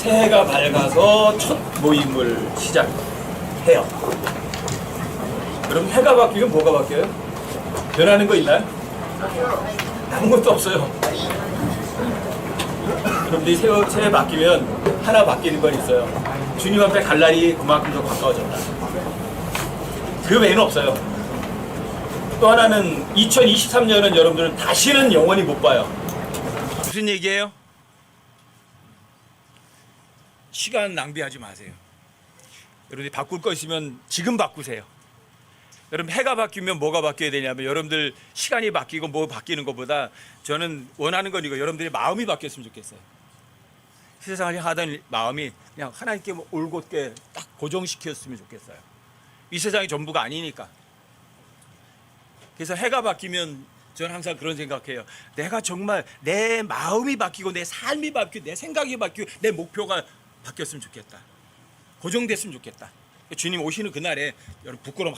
새해가 밝아서 첫 모임을 시작해요. 그럼 해가 바뀌면 뭐가 바뀌어요? 변하는 거 있나요? 아무것도 없어요. 그런데 새해 바뀌면 하나 바뀌는 건 있어요. 주님 앞에 갈 날이 그만큼 더 가까워졌다. 그 외에는 없어요. 또 하나는 2023년은 여러분들은 다시는 영원히 못 봐요. 무슨 얘기예요? 시간 낭비하지 마세요. 여러분들이 바꿀 거 있으면 지금 바꾸세요. 여러분 해가 바뀌면 뭐가 바뀌어야 되냐면 여러분들 시간이 바뀌고 뭐 바뀌는 것보다 저는 원하는 건 이거 여러분들의 마음이 바뀌었으면 좋겠어요. 세상을 하던 마음이 그냥 하나님께 올곧게 딱 고정시켰으면 좋겠어요. 이 세상이 전부가 아니니까. 그래서 해가 바뀌면 저는 항상 그런 생각해요. 내가 정말 내 마음이 바뀌고 내 삶이 바뀌고 내 생각이 바뀌고 내 목표가 바뀌었으면 좋겠다. 고정됐으면 좋겠다. 주님 오시는 그날에 여러분 부끄러움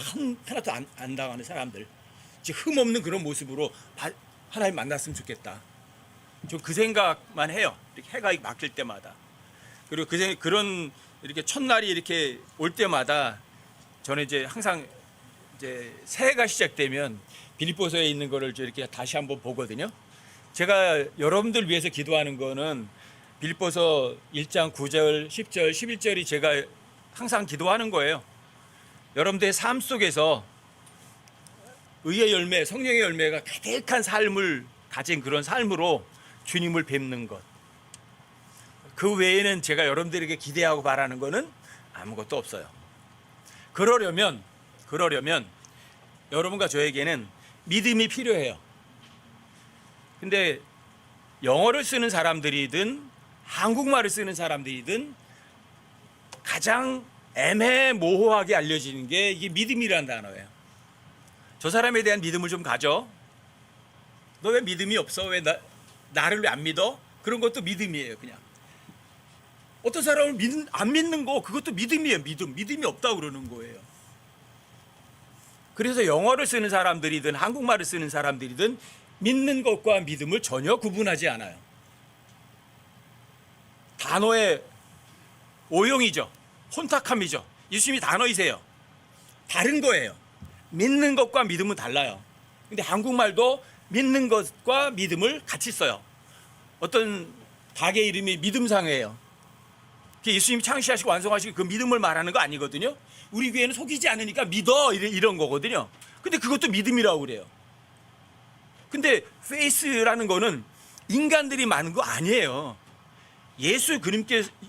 하나도 안 당하는 사람들, 흠 없는 그런 모습으로 하나님 만났으면 좋겠다. 저 그 생각만 해요. 이렇게 해가 바뀔 때마다. 그리고 그런 이렇게 첫날이 이렇게 올 때마다 저는 이제 항상 이제 새해가 시작되면 빌립보서에 있는 거를 이렇게 다시 한번 보거든요. 제가 여러분들 위해서 기도하는 거는 빌립보서 1장 9절, 10절, 11절이 제가 항상 기도하는 거예요. 여러분들의 삶 속에서 의의 열매, 성령의 열매가 가득한 삶을 가진 그런 삶으로 주님을 뵙는 것. 그 외에는 제가 여러분들에게 기대하고 바라는 거는 아무것도 없어요. 그러려면 여러분과 저에게는 믿음이 필요해요. 근데 영어를 쓰는 사람들이든 한국말을 쓰는 사람들이든 가장 애매모호하게 알려지는 게 이게 믿음이라는 단어예요. 저 사람에 대한 믿음을 좀 가져. 너 왜 믿음이 없어? 왜 나를 왜 안 믿어? 그런 것도 믿음이에요. 그냥 어떤 사람을 안 믿는 거 그것도 믿음이에요. 믿음이 없다고 그러는 거예요. 그래서 영어를 쓰는 사람들이든 한국말을 쓰는 사람들이든 믿는 것과 믿음을 전혀 구분하지 않아요. 단어의 오용이죠. 혼탁함이죠. 예수님이 단어이세요. 다른 거예요. 믿는 것과 믿음은 달라요. 근데 한국말도 믿는 것과 믿음을 같이 써요. 어떤 닭의 이름이 믿음상회예요. 예수님이 창시하시고 완성하시고 그 믿음을 말하는 거 아니거든요. 우리 귀에는 속이지 않으니까 믿어 이런 거거든요. 근데 그것도 믿음이라고 그래요. 근데 페이스라는 거는 인간들이 많은 거 아니에요.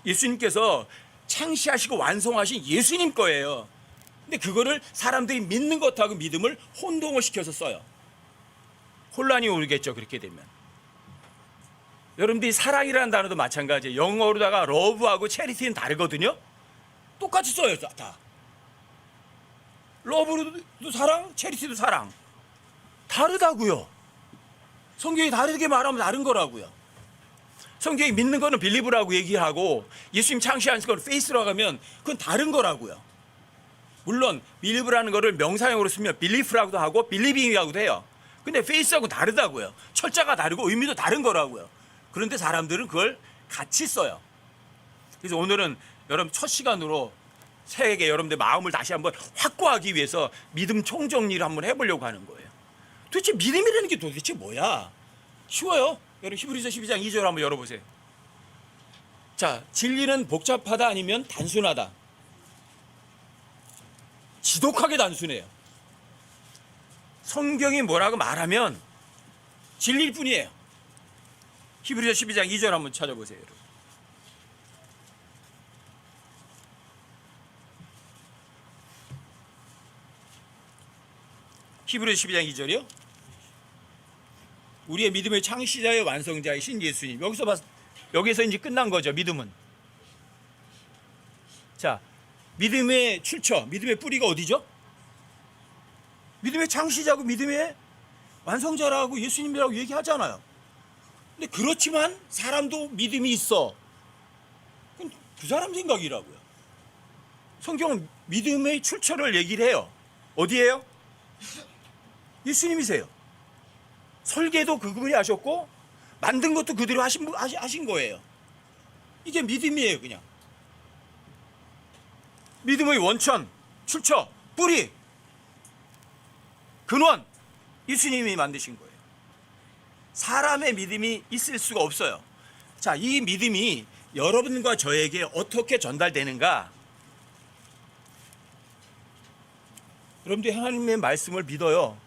예수님께서 창시하시고 완성하신 예수님 거예요. 근데 그거를 사람들이 믿는 것하고 믿음을 혼동을 시켜서 써요. 혼란이 오겠죠. 그렇게 되면. 여러분들이 사랑이라는 단어도 마찬가지예요. 영어로다가 러브하고 체리티는 다르거든요. 똑같이 써요. 다. 러브도 사랑, 체리티도 사랑. 다르다고요. 성경이 다르게 말하면 다른 거라고요. 성경이 믿는 거는 빌리브라고 얘기하고 예수님 창시하신 거는 페이스라고 하면 그건 다른 거라고요. 물론 빌리브라는 거를 명사형으로 쓰면 빌리프라고도 하고 빌리빙이라고도 해요. 근데 페이스하고 다르다고요. 철자가 다르고 의미도 다른 거라고요. 그런데 사람들은 그걸 같이 써요. 그래서 오늘은 여러분 첫 시간으로 새해에 여러분들 마음을 다시 한번 확고하기 위해서 믿음 총정리를 한번 해보려고 하는 거예요. 도대체 믿음이라는 게 도대체 뭐야? 쉬워요. 여러분 히브리서 12장 2절 한번 열어보세요. 자, 진리는 복잡하다 아니면 단순하다? 지독하게 단순해요. 성경이 뭐라고 말하면 진리일 뿐이에요. 히브리서 12장 2절 한번 찾아보세요. 여러분. 히브리서 12장 2절이요. 우리의 믿음의 창시자의 완성자이신 예수님. 여기서 이제 끝난 거죠. 믿음은. 자, 믿음의 출처, 믿음의 뿌리가 어디죠? 믿음의 창시자고 믿음의 완성자라고 예수님이라고 얘기하잖아요. 근데 그렇지만 사람도 믿음이 있어. 그건 그 사람 생각이라고요. 성경은 믿음의 출처를 얘기를 해요. 어디예요? 예수님이세요. 설계도 그분이 하셨고 만든 것도 그대로 하신 거예요. 이게 믿음이에요. 그냥 믿음의 원천, 출처, 뿌리, 근원, 예수님이 만드신 거예요. 사람의 믿음이 있을 수가 없어요. 자, 이 믿음이 여러분과 저에게 어떻게 전달되는가? 여러분들이 하나님의 말씀을 믿어요.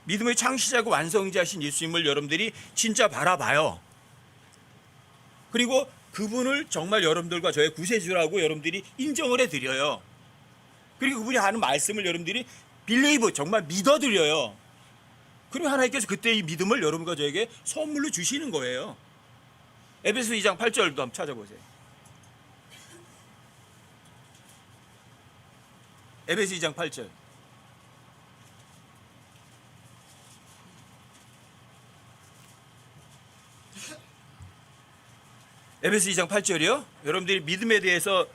믿음의 창시자고 완성자신 예수님을 여러분들이 진짜 바라봐요. 그리고 그분을 정말 여러분들과 저의 구세주라고 여러분들이 인정을 해드려요. 그리고 그분이 하는 말씀을 여러분들이 빌리브, 정말 믿어드려요. 그리고 하나님께서 그때 이 믿음을 여러분과 저에게 선물로 주시는 거예요. 에베소 2장 8절도 한번 찾아보세요. 에베소 2장 8절. 에베소 2장 8절이요. 여러분들이 믿음에 대해서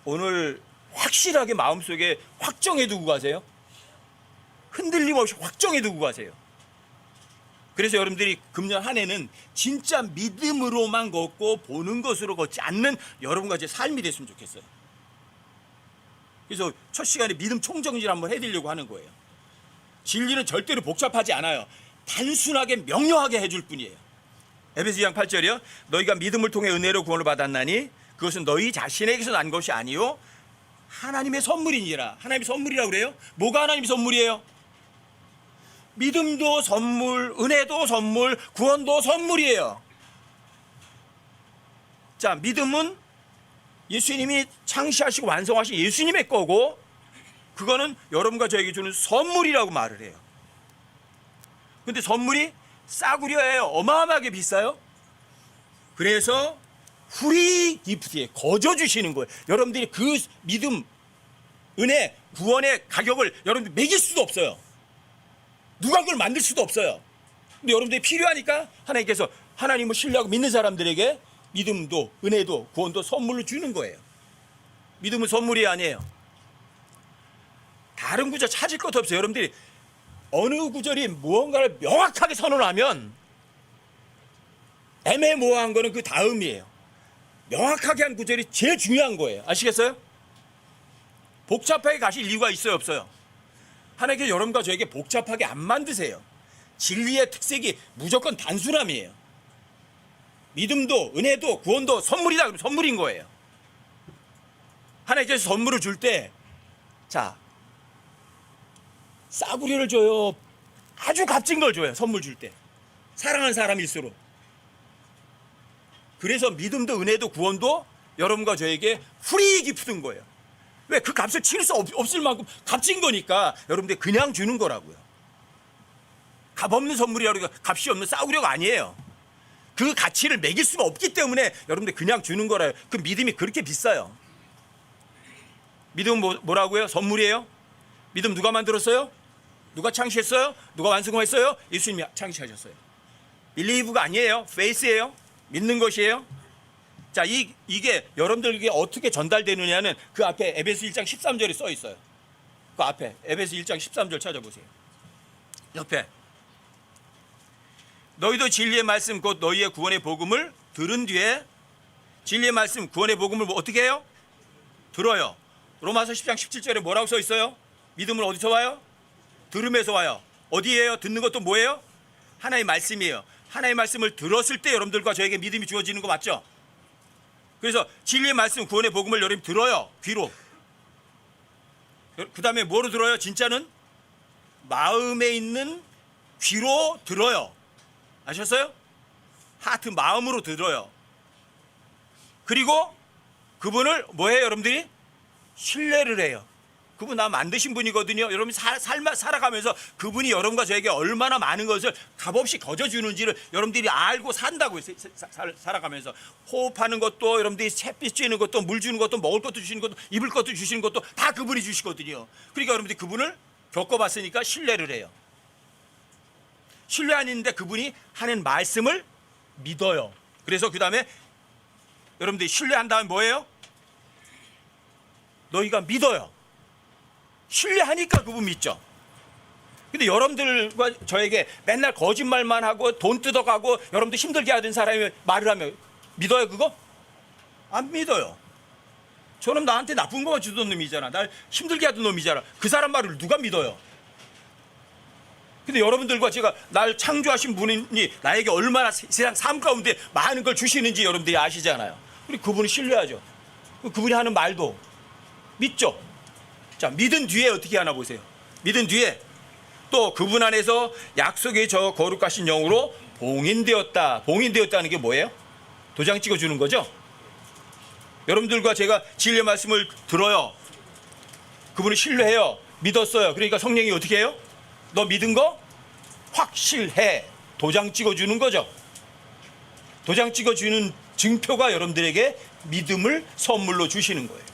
오늘 확실하게 마음속에 확정해 두고 가세요. 흔들림 없이 확정해 두고 가세요. 그래서 여러분들이 금년 한 해는 진짜 믿음으로만 걷고 보는 것으로 걷지 않는 여러분과 제 삶이 됐으면 좋겠어요. 그래서 첫 시간에 믿음 총정리를 한번 해드리려고 하는 거예요. 진리는 절대로 복잡하지 않아요. 단순하게 명료하게 해줄 뿐이에요. 에베소 2장 8절이요. 너희가 믿음을 통해 은혜로 구원을 받았나니 그것은 너희 자신에게서 난 것이 아니요 하나님의 선물이니라. 하나님의 선물이라고 그래요? 뭐가 하나님의 선물이에요? 믿음도 선물, 은혜도 선물, 구원도 선물이에요. 자, 믿음은 예수님이 창시하시고 완성하신 예수님의 거고, 그거는 여러분과 저에게 주는 선물이라고 말을 해요. 근데 선물이 싸구려예요. 어마어마하게 비싸요. 그래서 프리 기프트에 거저 주시는 거예요. 여러분들이 그 믿음, 은혜, 구원의 가격을 여러분들 매길 수도 없어요. 누가 그걸 만들 수도 없어요. 근데 여러분들이 필요하니까 하나님께서 하나님을 신뢰하고 믿는 사람들에게 믿음도 은혜도 구원도 선물로 주는 거예요. 믿음은 선물이 아니에요. 다른 구절 찾을 것도 없어요. 여러분들이 어느 구절이 무언가를 명확하게 선언하면 애매모호한 거는 그 다음이에요. 명확하게 한 구절이 제일 중요한 거예요. 아시겠어요? 복잡하게 가실 이유가 있어요, 없어요? 하나님께서 여러분과 저에게 복잡하게 안 만드세요. 진리의 특색이 무조건 단순함이에요. 믿음도 은혜도 구원도 선물이다 그러면 선물인 거예요. 하나님께서 선물을 줄 때, 자, 싸구려를 줘요? 아주 값진 걸 줘요, 선물 줄 때. 사랑하는 사람일수록. 그래서 믿음도 은혜도 구원도 여러분과 저에게 프리 기프트인 거예요. 왜? 그 값을 치를 수 없을 만큼 값진 거니까 여러분들 그냥 주는 거라고요. 값 없는 선물이라고 해서 값이 없는 싸구려가 아니에요. 그 가치를 매길 수가 없기 때문에 여러분들 그냥 주는 거라요. 그 믿음이 그렇게 비싸요. 믿음은 뭐라고요? 선물이에요? 믿음 누가 만들었어요? 누가 창시했어요? 누가 완성했어요? 예수님이 창시하셨어요. 빌리브가 아니에요. 페이스예요. 믿는 것이에요. 자, 이게 여러분들에게 어떻게 전달되느냐는 그 앞에 에베소 1장 13절에 써 있어요. 그 앞에 에베소 1장 13절 찾아보세요. 옆에 너희도 진리의 말씀 곧 너희의 구원의 복음을 들은 뒤에 진리의 말씀 구원의 복음을 어떻게 해요? 들어요. 로마서 10장 17절에 뭐라고 써 있어요? 믿음은 어디서 와요? 들음에서 와요. 어디예요? 듣는 것도 뭐예요? 하나님의 말씀이에요. 하나님의 말씀을 들었을 때 여러분들과 저에게 믿음이 주어지는 거 맞죠? 그래서 진리의 말씀 구원의 복음을 여러분 들어요. 귀로. 그 다음에 뭐로 들어요? 진짜는 마음에 있는 귀로 들어요. 아셨어요? 하트 마음으로 들어요. 그리고 그분을 뭐해요? 여러분들이 신뢰를 해요. 그분 나 만드신 분이거든요. 여러분 살아가면서 그분이 여러분과 저에게 얼마나 많은 것을 값없이 거저주는지를 여러분들이 알고 산다고요. 살아가면서 호흡하는 것도 여러분들이 햇빛 쬐는 것도 물 주는 것도 먹을 것도 주시는 것도 입을 것도 주시는 것도 다 그분이 주시거든요. 그러니까 여러분들이 그분을 겪어봤으니까 신뢰를 해요. 신뢰 아닌데 그분이 하는 말씀을 믿어요. 그래서 그 다음에 여러분들이 신뢰한 다음에 뭐예요? 너희가 믿어요. 신뢰하니까 그분 믿죠. 근데 여러분들과 저에게 맨날 거짓말만 하고 돈 뜯어가고 여러분들 힘들게 하던 사람이 말을 하면 믿어요 그거? 안 믿어요. 저놈 나한테 나쁜 거 주던 놈이잖아. 날 힘들게 하던 놈이잖아. 그 사람 말을 누가 믿어요? 근데 여러분들과 제가 날 창조하신 분이 나에게 얼마나 세상 삶 가운데 많은 걸 주시는지 여러분들이 아시잖아요. 우리 그분을 신뢰하죠. 그분이 하는 말도 믿죠. 자, 믿은 뒤에 어떻게 하나 보세요. 믿은 뒤에 또 그분 안에서 약속의 저 거룩하신 영으로 봉인되었다. 봉인되었다는 게 뭐예요? 도장 찍어주는 거죠. 여러분들과 제가 진리의 말씀을 들어요. 그분을 신뢰해요. 믿었어요. 그러니까 성령이 어떻게 해요? 너 믿은 거 확실해. 도장 찍어주는 거죠. 도장 찍어주는 증표가 여러분들에게 믿음을 선물로 주시는 거예요.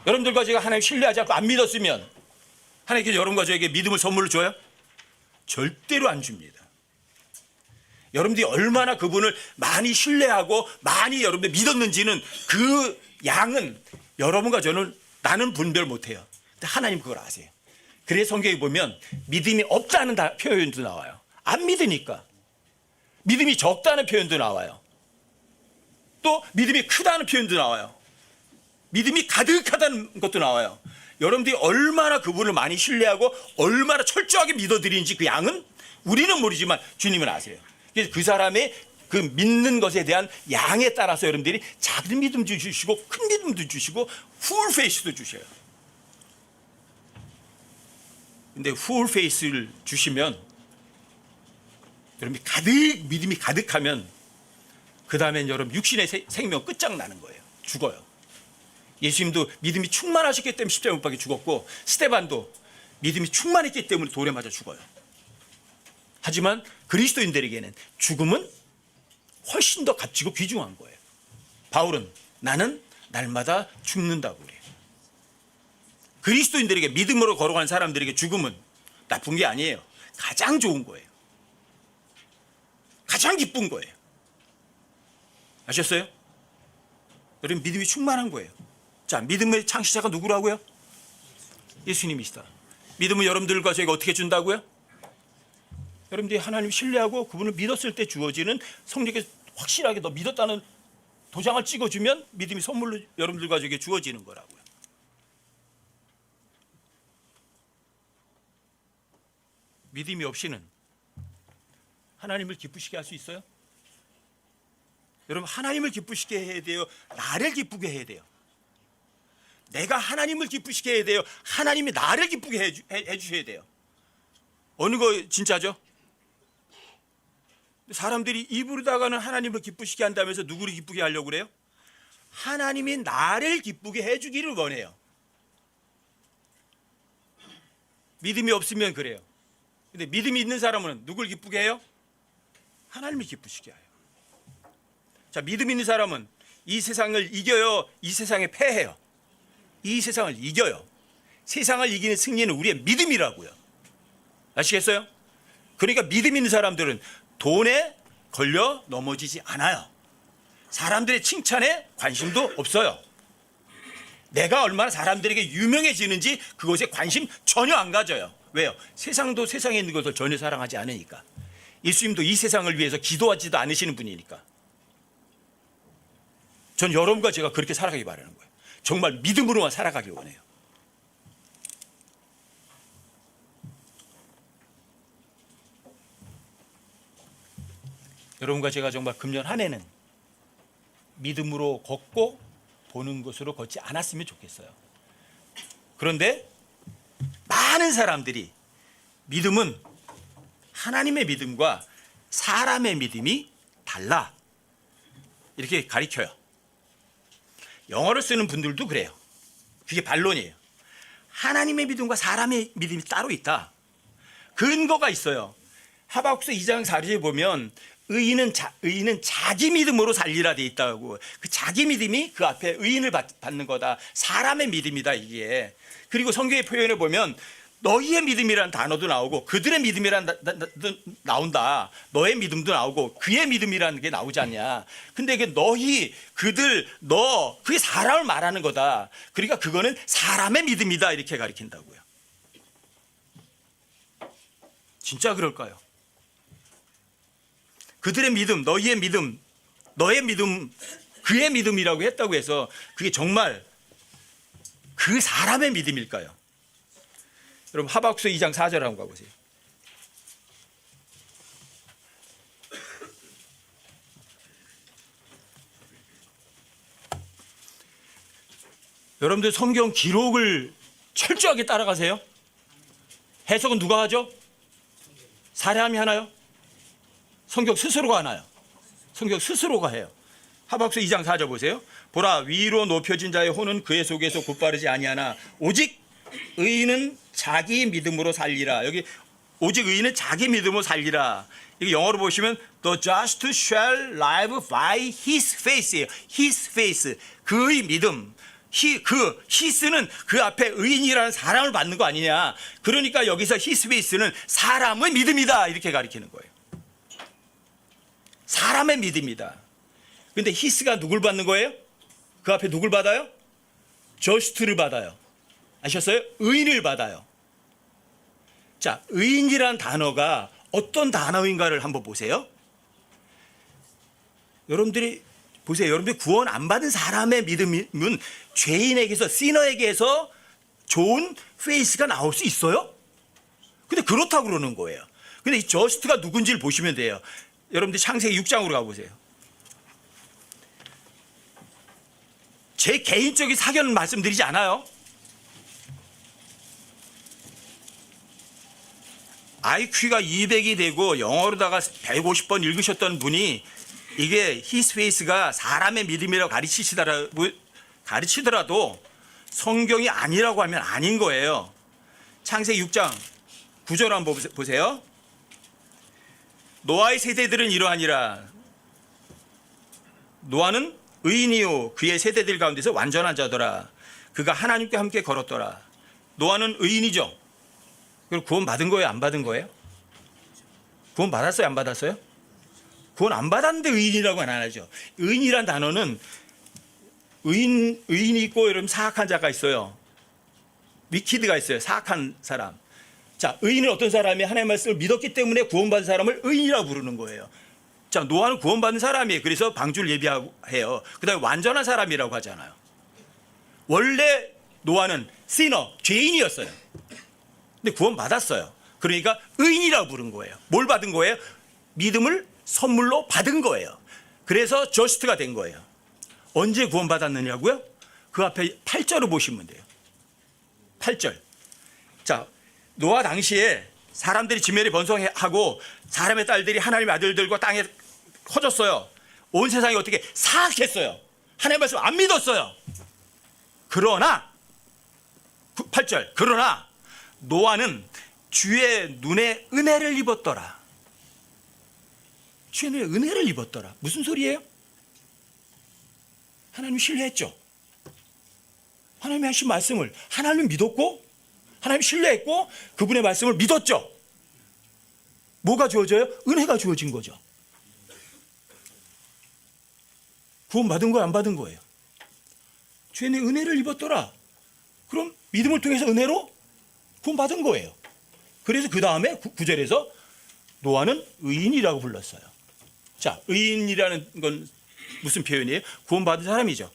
여러분들과 제가 하나님 신뢰하지 않고 안 믿었으면 하나님께서 여러분과 저에게 믿음을 선물로 줘요? 절대로 안 줍니다. 여러분들이 얼마나 그분을 많이 신뢰하고 많이 여러분들 믿었는지는 그 양은 여러분과 나는 분별 못해요. 근데 하나님 그걸 아세요. 그래서 성경에 보면 믿음이 없다는 표현도 나와요. 안 믿으니까. 믿음이 적다는 표현도 나와요. 또 믿음이 크다는 표현도 나와요. 믿음이 가득하다는 것도 나와요. 여러분들이 얼마나 그분을 많이 신뢰하고 얼마나 철저하게 믿어드리는지 그 양은 우리는 모르지만 주님은 아세요. 그래서 그 사람의 그 믿는 것에 대한 양에 따라서 여러분들이 작은 믿음도 주시고 큰 믿음도 주시고 풀 페이스도 주셔요. 근데 풀 페이스를 주시면 여러분이 믿음이 가득하면 그 다음엔 여러분 육신의 생명 끝장나는 거예요. 죽어요. 예수님도 믿음이 충만하셨기 때문에 십자가에 못 박혀 죽었고 스데반도 믿음이 충만했기 때문에 돌에 맞아 죽어요. 하지만 그리스도인들에게는 죽음은 훨씬 더 값지고 귀중한 거예요. 바울은 나는 날마다 죽는다고 그래요. 그리스도인들에게 믿음으로 걸어가는 사람들에게 죽음은 나쁜 게 아니에요. 가장 좋은 거예요. 가장 기쁜 거예요. 아셨어요? 여러분 믿음이 충만한 거예요. 자, 믿음의 창시자가 누구라고요? 예수님이시다. 믿음은 여러분들과 저희가 어떻게 준다고요? 여러분들이 하나님 신뢰하고 그분을 믿었을 때 주어지는 성령께서 확실하게 너 믿었다는 도장을 찍어주면 믿음이 선물로 여러분들과 저에게 주어지는 거라고요. 믿음이 없이는 하나님을 기쁘시게 할 수 있어요? 여러분 하나님을 기쁘시게 해야 돼요? 나를 기쁘게 해야 돼요? 내가 하나님을 기쁘시게 해야 돼요? 하나님이 나를 기쁘게 해주셔야 돼요? 어느 거 진짜죠? 사람들이 입으로다가는 하나님을 기쁘시게 한다면서 누구를 기쁘게 하려고 그래요? 하나님이 나를 기쁘게 해주기를 원해요. 믿음이 없으면 그래요. 근데 믿음이 있는 사람은 누굴 기쁘게 해요? 하나님을 기쁘시게 해요. 자, 믿음 있는 사람은 이 세상을 이겨요? 이 세상에 패해요? 이 세상을 이겨요. 세상을 이기는 승리는 우리의 믿음이라고요. 아시겠어요? 그러니까 믿음 있는 사람들은 돈에 걸려 넘어지지 않아요. 사람들의 칭찬에 관심도 없어요. 내가 얼마나 사람들에게 유명해지는지 그것에 관심 전혀 안 가져요. 왜요? 세상도 세상에 있는 것을 전혀 사랑하지 않으니까. 예수님도 이 세상을 위해서 기도하지도 않으시는 분이니까. 전 여러분과 제가 그렇게 살아가기 바라는 거예요. 정말 믿음으로만 살아가길 원해요. 여러분과 제가 정말 금년 한 해는 믿음으로 걷고 보는 것으로 걷지 않았으면 좋겠어요. 그런데 많은 사람들이 믿음은 하나님의 믿음과 사람의 믿음이 달라 이렇게 가리켜요. 영어를 쓰는 분들도 그래요. 그게 반론이에요. 하나님의 믿음과 사람의 믿음이 따로 있다. 근거가 있어요. 하박국서 2장 4절에 보면 의인은 자기 믿음으로 살리라 돼 있다고. 그 자기 믿음이 그 앞에 의인을 받는 거다. 사람의 믿음이다 이게. 그리고 성경의 표현을 보면 너희의 믿음이라는 단어도 나오고 그들의 믿음이라는 나온다. 너의 믿음도 나오고 그의 믿음이라는 게 나오지 않냐. 근데 이게 너희, 그들, 너 그게 사람을 말하는 거다. 그러니까 그거는 사람의 믿음이다 이렇게 가리킨다고요. 진짜 그럴까요? 그들의 믿음, 너희의 믿음 너의 믿음, 그의 믿음이라고 했다고 해서 그게 정말 그 사람의 믿음일까요? 여러분 하박국서 2장 4절 한번 가보세요. 여러분들 성경 기록을 철저하게 따라가세요. 해석은 누가 하죠? 사람이 하나요? 성경 스스로가 하나요? 성경 스스로가 해요. 하박국서 2장 4절 보세요. 보라, 위로 높여진 자의 혼은 그의 속에서 곧바르지 아니하나 오직 의인은 자기 믿음으로 살리라. 여기 오직 의인은 자기 믿음으로 살리라. 이게 영어로 보시면 the just shall live by his faith예요. his faith, 그의 믿음. his는 그 앞에 의인이라는 사람을 받는 거 아니냐. 그러니까 여기서 his faith는 사람의 믿음이다 이렇게 가리키는 거예요. 사람의 믿음이다. 근데 his가 누굴 받는 거예요? 그 앞에 누굴 받아요? just를 받아요. 아셨어요? 의인을 받아요. 자, 의인이란 단어가 어떤 단어인가를 한번 보세요. 여러분들이 보세요. 여러분들이 구원 안 받은 사람의 믿음은 죄인에게서, 시너에게서 좋은 페이스가 나올 수 있어요? 근데 그렇다고 그러는 거예요. 근데 이 저스트가 누군지를 보시면 돼요. 여러분들 창세기 6장으로 가보세요. 제 개인적인 사견은 말씀드리지 않아요. IQ가 200이 되고 영어로다가 150번 읽으셨던 분이 이게 his faith가 사람의 믿음이라고 가르치더라도 성경이 아니라고 하면 아닌 거예요. 창세기 6장 9절 한번 보세요. 노아의 세대들은 이러하니라. 노아는 의인이요 그의 세대들 가운데서 완전한 자더라. 그가 하나님께 함께 걸었더라. 노아는 의인이죠. 그럼 구원 받은 거예요? 안 받은 거예요? 구원 받았어요? 안 받았어요? 구원 안 받았는데 의인이라고는 안 하죠. 의인이란 단어는 의인이 있고 여러분 사악한 자가 있어요. 위키드가 있어요. 사악한 사람. 자, 의인은 어떤 사람이 하나님의 말씀을 믿었기 때문에 구원받은 사람을 의인이라고 부르는 거예요. 자, 노아는 구원받은 사람이에요. 그래서 방주를 예비해요. 그 다음에 완전한 사람이라고 하잖아요. 원래 노아는 시너, 죄인이었어요. 근데 구원받았어요. 그러니까 의인이라고 부른 거예요. 뭘 받은 거예요? 믿음을 선물로 받은 거예요. 그래서 저스트가 된 거예요. 언제 구원받았느냐고요? 그 앞에 8절을 보시면 돼요. 8절. 자, 노아 당시에 사람들이 지면에 번성하고 사람의 딸들이 하나님의 아들들과 땅에 커졌어요. 온 세상이 어떻게 사악했어요. 하나님의 말씀 안 믿었어요. 그러나 8절. 그러나 노아는 주의 눈에 은혜를 입었더라. 주의 눈에 은혜를 입었더라. 무슨 소리예요? 하나님 신뢰했죠. 하나님이 하신 말씀을 하나님 믿었고 하나님 신뢰했고 그분의 말씀을 믿었죠. 뭐가 주어져요? 은혜가 주어진 거죠. 구원 받은 거예요? 안 받은 거예요? 주의 눈에 은혜를 입었더라. 그럼 믿음을 통해서 은혜로 구원 받은 거예요. 그래서 그 다음에 9절에서 노아는 의인이라고 불렀어요. 자, 의인이라는 건 무슨 표현이에요? 구원받은 사람이죠.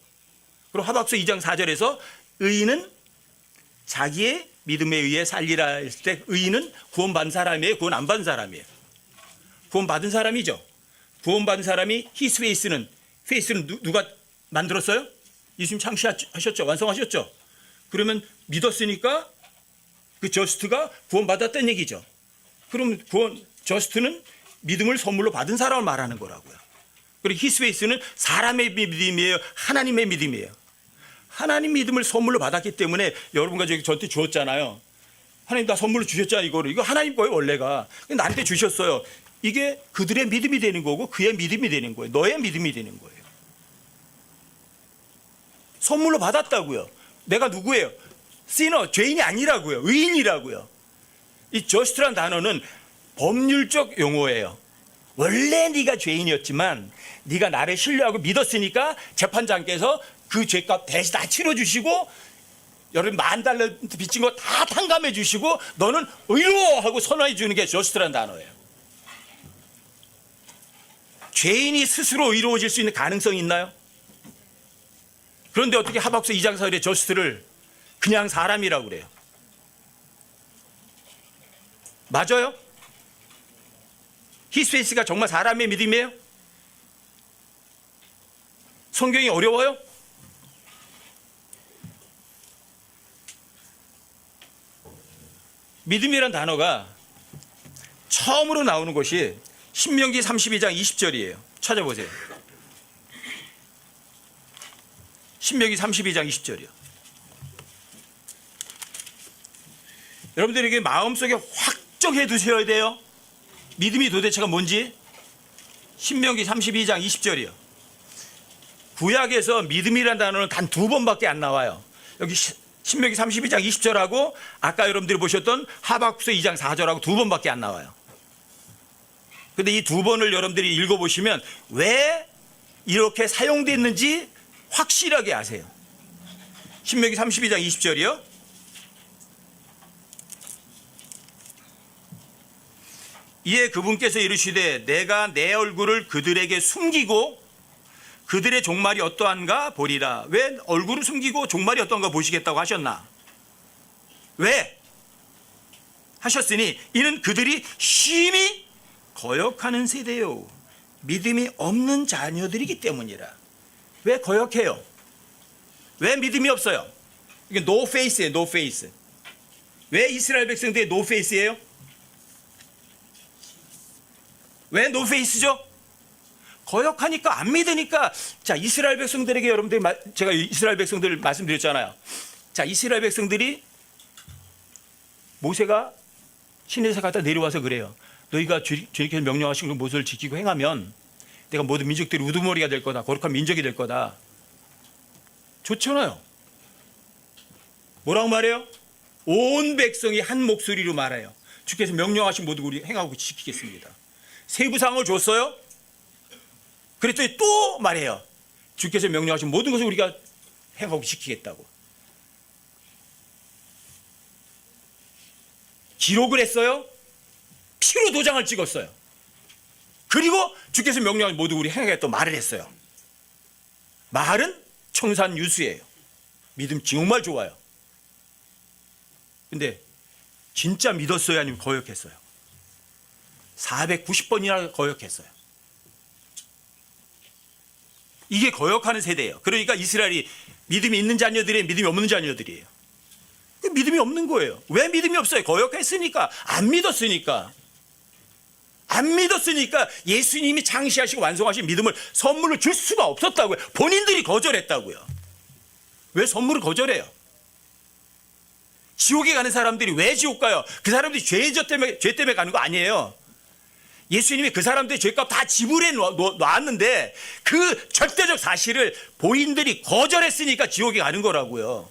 그리고 하박국서 2장 4절에서 의인은 자기의 믿음에 의해 살리라 했을 때 의인은 구원받은 사람이에요? 구원 안 받은 사람이에요? 구원받은 사람이죠. 구원받은 사람이 his faith는 누가 만들었어요? 예수님 창시하셨죠. 완성하셨죠. 그러면 믿었으니까 그 저스트가 구원받았다는 얘기죠. 그럼 저스트는 믿음을 선물로 받은 사람을 말하는 거라고요. 그리고 his faith는 사람의 믿음이에요? 하나님의 믿음이에요? 하나님 믿음을 선물로 받았기 때문에 여러분과 저한테 주었잖아요. 하나님 나 선물로 주셨잖아요. 이거 하나님 거예요 원래가. 나한테 주셨어요. 이게 그들의 믿음이 되는 거고 그의 믿음이 되는 거예요. 너의 믿음이 되는 거예요. 선물로 받았다고요. 내가 누구예요? 시너, 죄인이 아니라고요. 의인이라고요. 이 저스트란 단어는 법률적 용어예요. 원래 네가 죄인이었지만 네가 나를 신뢰하고 믿었으니까 재판장께서 그 죄값 대신 다 치러주시고 여러분 $10,000 빚진 거 다 탕감해 주시고 너는 의로워 하고 선언해 주는 게 저스트란 단어예요. 죄인이 스스로 의로워질 수 있는 가능성이 있나요? 그런데 어떻게 하박국서 2장 4절에 저스트를 그냥 사람이라고 그래요? 맞아요? 히스페이스가 정말 사람의 믿음이에요? 성경이 어려워요? 믿음이란 단어가 처음으로 나오는 것이 신명기 32장 20절이에요. 찾아보세요. 신명기 32장 20절이요. 여러분들에게 마음속에 확정해 두셔야 돼요. 믿음이 도대체가 뭔지. 신명기 32장 20절이요. 구약에서 믿음이라는 단어는 단 2번밖에 안 나와요. 여기 신명기 32장 20절하고 아까 여러분들이 보셨던 하박국서 2장 4절하고 2번밖에 안 나와요. 근데 이 2번을 여러분들이 읽어보시면 왜 이렇게 사용됐는지 확실하게 아세요. 신명기 32장 20절이요. 이에 그분께서 이르시되 내가 내 얼굴을 그들에게 숨기고 그들의 종말이 어떠한가 보리라. 왜 얼굴을 숨기고 종말이 어떠한가 보시겠다고 하셨나? 왜? 하셨으니 이는 그들이 심히 거역하는 세대요. 믿음이 없는 자녀들이기 때문이라. 왜 거역해요? 왜 믿음이 없어요? 이게 노 페이스예요. 노 페이스. 왜 이스라엘 백성들이 노 페이스예요? 왜 노 페이스죠? 거역하니까 안 믿으니까. 자, 이스라엘 백성들에게 여러분들이 제가 이스라엘 백성들 말씀드렸잖아요. 자, 이스라엘 백성들이 모세가 시내에서 갔다 내려와서 그래요. 너희가 주님께서 명령하신 그 모습을 지키고 행하면 내가 모든 민족들이 우두머리가 될 거다. 거룩한 민족이 될 거다. 좋잖아요. 뭐라고 말해요? 온 백성이 한 목소리로 말해요. 주께서 명령하신 모든 우리 행하고 지키겠습니다. 세부상을 줬어요. 그랬더니 또 말해요. 주께서 명령하신 모든 것을 우리가 행하고 지키겠다고. 기록을 했어요. 피로 도장을 찍었어요. 그리고 주께서 명령하신 모든 우리 행하겠다고 말을 했어요. 말은 청산유수예요. 믿음 정말 좋아요. 근데 진짜 믿었어요? 아니면 거역했어요? 490번이나 거역했어요. 이게 거역하는 세대예요. 그러니까 이스라엘이 믿음이 있는 자녀들이에요? 믿음이 없는 자녀들이에요? 믿음이 없는 거예요. 왜 믿음이 없어요? 거역했으니까. 안 믿었으니까. 안 믿었으니까 예수님이 창시하시고 완성하신 믿음을 선물로 줄 수가 없었다고요. 본인들이 거절했다고요. 왜 선물을 거절해요? 지옥에 가는 사람들이 왜 지옥 가요? 그 사람들이 죄 때문에 가는 거 아니에요. 예수님이 그 사람들의 죄값 다 지불해 놨는데 그 절대적 사실을 본인들이 거절했으니까 지옥에 가는 거라고요.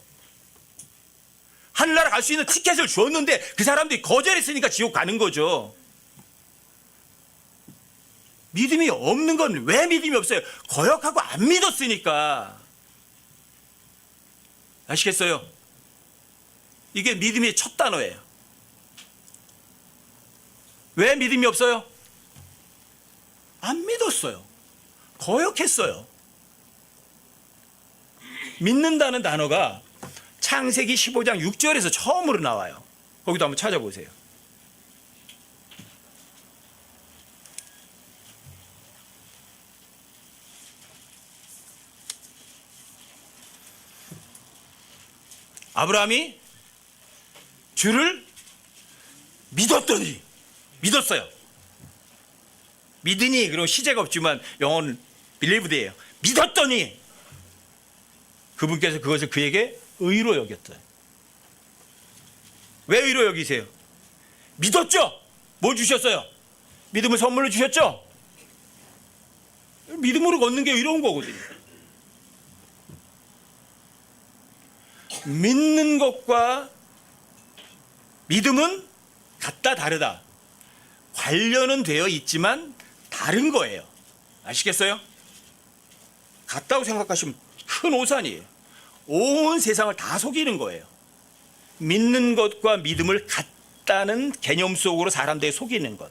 하늘나라 갈 수 있는 티켓을 주었는데 그 사람들이 거절했으니까 지옥 가는 거죠. 믿음이 없는 건 왜 믿음이 없어요? 거역하고 안 믿었으니까. 아시겠어요? 이게 믿음의 첫 단어예요. 왜 믿음이 없어요? 안 믿었어요. 거역했어요. 믿는다는 단어가 창세기 15장 6절에서 처음으로 나와요. 거기도 한번 찾아보세요. 아브라함이 주를 믿었어요. 믿으니, 그럼 시제가 없지만 영어는 빌리브드예요. 믿었더니 그분께서 그것을 그에게 의로 여겼어요. 왜 의로 여기세요? 믿었죠? 뭘 주셨어요? 믿음을 선물로 주셨죠? 믿음으로 걷는 게 의로운 거거든요. 믿는 것과 믿음은 같다 다르다. 관련은 되어 있지만 다른 거예요. 아시겠어요? 같다고 생각하시면 큰 오산이에요. 온 세상을 다 속이는 거예요. 믿는 것과 믿음을 같다는 개념 속으로 사람들이 속이는 것.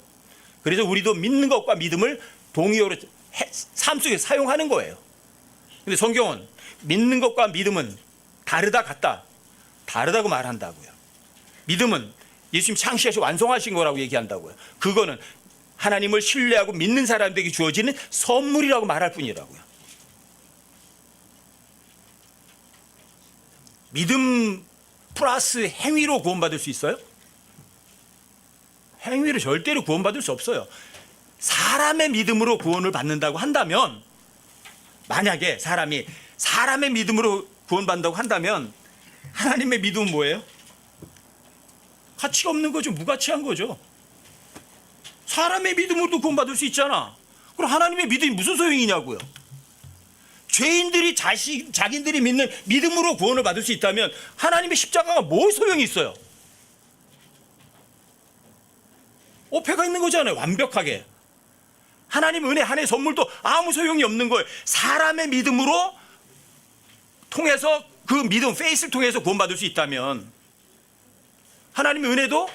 그래서 우리도 믿는 것과 믿음을 동의어로 삶 속에 사용하는 거예요. 근데 성경은 믿는 것과 믿음은 다르다 같다. 다르다고 말한다고요. 믿음은 예수님 창시하시고 완성하신 거라고 얘기한다고요. 그거는 하나님을 신뢰하고 믿는 사람들에게 주어지는 선물이라고 말할 뿐이라고요. 믿음 플러스 행위로 구원받을 수 있어요? 행위로 절대로 구원받을 수 없어요. 사람의 믿음으로 구원을 받는다고 한다면, 만약에 사람의 믿음으로 구원받는다고 한다면 하나님의 믿음은 뭐예요? 가치가 없는 거죠. 무가치한 거죠. 사람의 믿음으로도 구원받을 수 있잖아. 그럼 하나님의 믿음이 무슨 소용이냐고요. 죄인들이 자기들이 믿는 믿음으로 구원을 받을 수 있다면 하나님의 십자가가 뭘 소용이 있어요? 오패가 있는 거잖아요. 완벽하게. 하나님 은혜 하나의 선물도 아무 소용이 없는 거예요. 사람의 믿음으로 통해서 그 믿음 페이스를 통해서 구원받을 수 있다면 하나님의 은혜도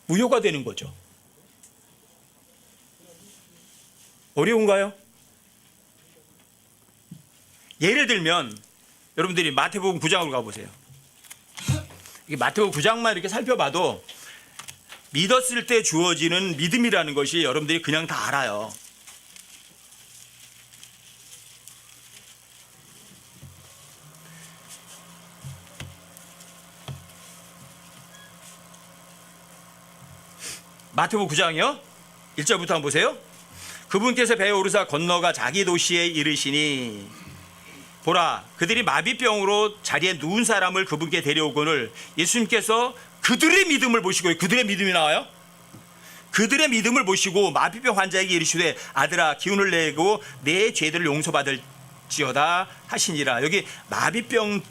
무효가 되는 거죠. 어려운가요? 예를 들면 여러분들이 마태복음 9장으로 가보세요. 마태복음 9장만 이렇게 살펴봐도 믿었을 때 주어지는 믿음이라는 것이 여러분들이 그냥 다 알아요. 마태복음 9장이요 1절부터 한번 보세요. 그분께서 배에 오르사 건너가 자기 도시에 이르시니 보라 그들이 마비병으로 자리에 누운 사람을 그분께 데려오거늘 예수님께서 그들의 믿음을 보시고, 그들의 믿음이 나와요. 그들의 믿음을 보시고 마비병 환자에게 이르시되 아들아 기운을 내고 내 죄들을 용서받을지어다 하시니라. 여기 마비병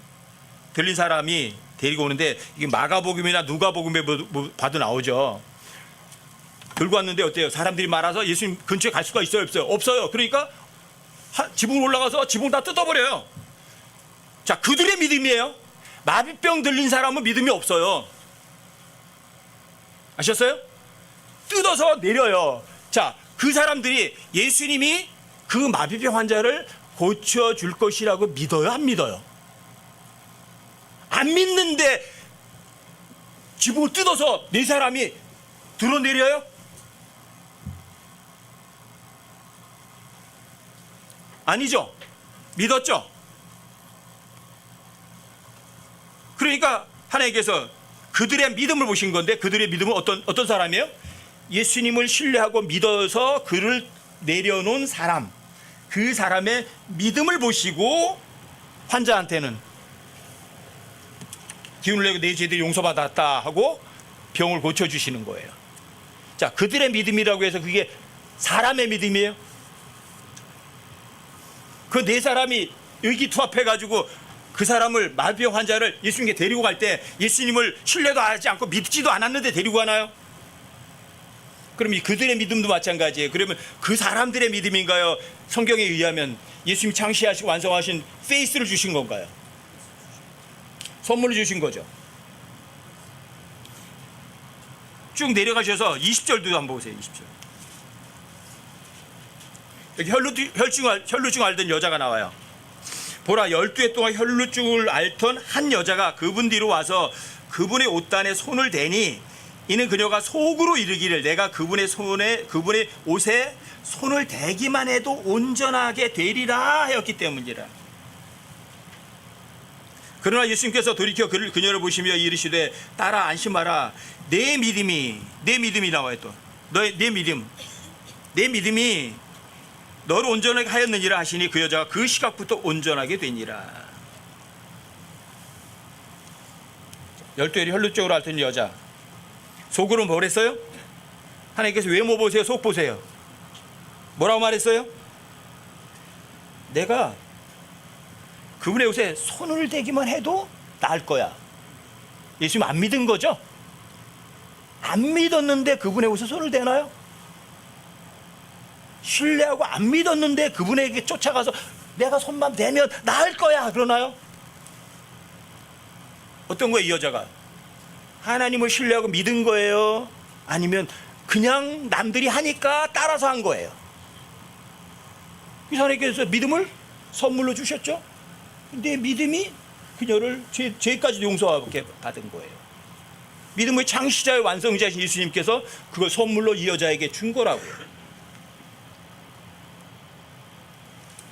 들린 사람이 데리고 오는데 이게 마가복음이나 누가복음에 봐도 나오죠. 들고 왔는데 어때요? 사람들이 많아서 예수님 근처에 갈 수가 있어요? 없어요? 없어요. 그러니까 지붕 올라가서 지붕 다 뜯어버려요. 자, 그들의 믿음이에요. 마비병 들린 사람은 믿음이 없어요. 아셨어요? 뜯어서 내려요. 자, 그 사람들이 예수님이 그 마비병 환자를 고쳐줄 것이라고 믿어요? 안 믿어요? 안 믿는데 지붕을 뜯어서 네 사람이 들어내려요? 아니죠. 믿었죠. 그러니까 하나님께서 그들의 믿음을 보신 건데, 그들의 믿음은 어떤 사람이에요? 예수님을 신뢰하고 믿어서 그를 내려놓은 사람, 그 사람의 믿음을 보시고 환자한테는 기운을 내고 내 죄들이 용서받았다 하고 병을 고쳐주시는 거예요. 자, 그들의 믿음이라고 해서 그게 사람의 믿음이에요? 그 네 사람이 의기투합해가지고 그 사람을 마비병 환자를 예수님께 데리고 갈 때 예수님을 신뢰도 하지 않고 믿지도 않았는데 데리고 가나요? 그럼 그들의 믿음도 마찬가지예요. 그러면 그 사람들의 믿음인가요? 성경에 의하면 예수님이 창시하시고 완성하신 페이스를 주신 건가요? 선물을 주신 거죠. 쭉 내려가셔서 20절도 한번 보세요. 20절. 여기 혈루증 앓던 여자가 나와요. 보라 12해 동안 혈루증을 앓던 한 여자가 그분 뒤로 와서 그분의 옷단에 손을 대니 이는 그녀가 속으로 이르기를 내가 그분의 옷에 손을 대기만 해도 온전하게 되리라 하였기 때문이라. 그러나 예수님께서 돌이켜 그녀를 보시며 이르시되 따라 안심하라. 내 믿음이 나와요. 또 내 믿음이 너를 온전하게 하였느니라 하시니 그 여자가 그 시각부터 온전하게 되니라. 12일이 혈루증으로 앓던 여자, 속으로 뭘 했어요? 하나님께서 외모 보세요, 속 보세요. 뭐라고 말했어요? 내가 그분의 옷에 손을 대기만 해도 나을 거야. 예수님 안 믿은 거죠? 안 믿었는데 그분의 옷에 손을 대나요? 신뢰하고 안 믿었는데 그분에게 쫓아가서 내가 손만 대면 나을 거야 그러나요? 어떤 거예요? 이 여자가 하나님을 신뢰하고 믿은 거예요? 아니면 그냥 남들이 하니까 따라서 한 거예요? 하나님께서 믿음을 선물로 주셨죠. 근데 믿음이 그녀를 죄까지 용서하게 받은 거예요. 믿음의 창시자의 완성자신 예수님께서 그걸 선물로 이 여자에게 준 거라고요.